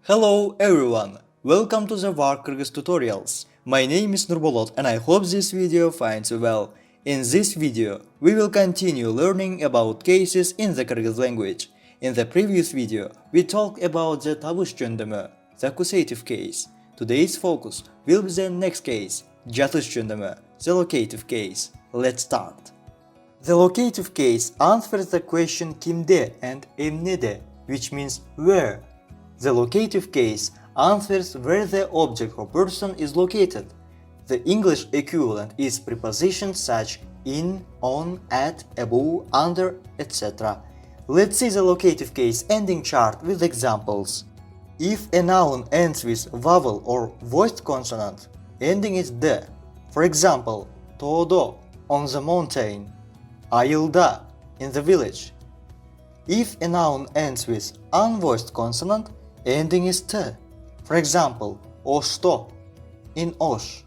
Hello everyone, welcome to the WARC Kyrgyz tutorials. My name is Nurbolot and I hope this video finds you well. In this video, we will continue learning about cases in the Kyrgyz language. In the previous video, we talked about the tavush yöndemi, the accusative case. Today's focus will be the next case, jatış yöndemi, the locative case. Let's start. The locative case answers the question kimde and emnede, which means where. The locative case answers where the object or person is located. The English equivalent is prepositions such in, on, at, above, under, etc. Let's see the locative case ending chart with examples. If a noun ends with vowel or voiced consonant, ending is de. For example, Todo, on the mountain, Ayılda, in the village. If a noun ends with unvoiced consonant, ending is t. For example, Oshto, in Osh.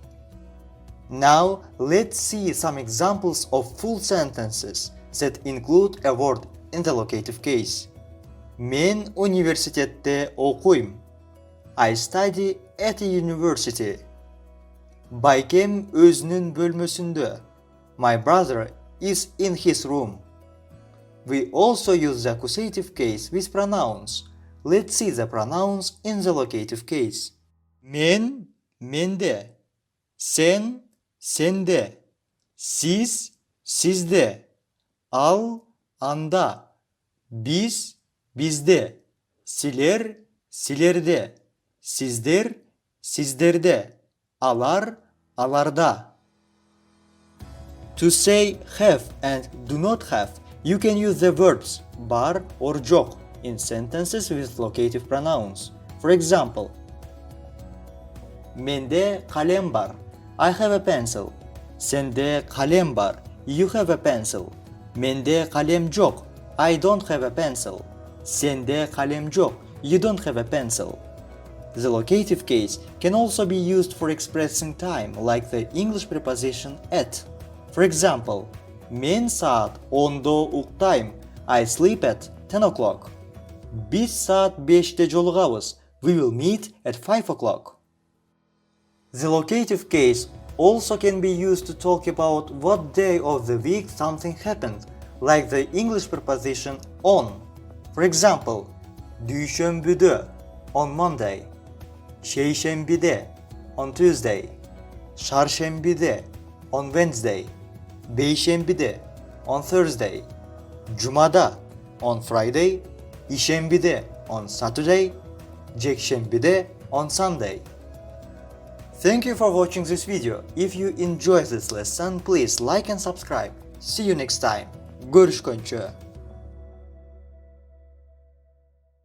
Now let's see some examples of full sentences that include a word in the locative case. Men üniversitede okuyum. I study at a university. Baykem özünün bölmesinde. My brother is in his room. We also use the accusative case with pronouns. Let's see the pronouns in the locative case. Men, mende. Sen, sende. Siz, sizde. Al, anda. Biz, bizde. Siler, silerde. Sizler, sizlerde. Alar, alarda. To say have and do not have, you can use the verbs bar or jok in sentences with locative pronouns. For example, Mende kalem var. I have a pencil. Sende kalem var. You have a pencil. Mende kalem yok. I don't have a pencil. Sende kalem yok. You don't have a pencil. The locative case can also be used for expressing time, like the English preposition at. For example, Men saat 10'da uktayım. I sleep at 10 o'clock. Biz saat 5'te jolugabız. We will meet at 5 o'clock. The locative case also can be used to talk about what day of the week something happened, like the English preposition on. For example, Düşembüde, on Monday. Şeyşembide, on Tuesday. Çarşembide, on Wednesday. Beyşembide, on Thursday. Cumada, on Friday. İşembide, on Saturday. Cekşembide, on Sunday. Thank you for watching this video. If you enjoyed this lesson, please like and subscribe. See you next time. Görüşmek üzere.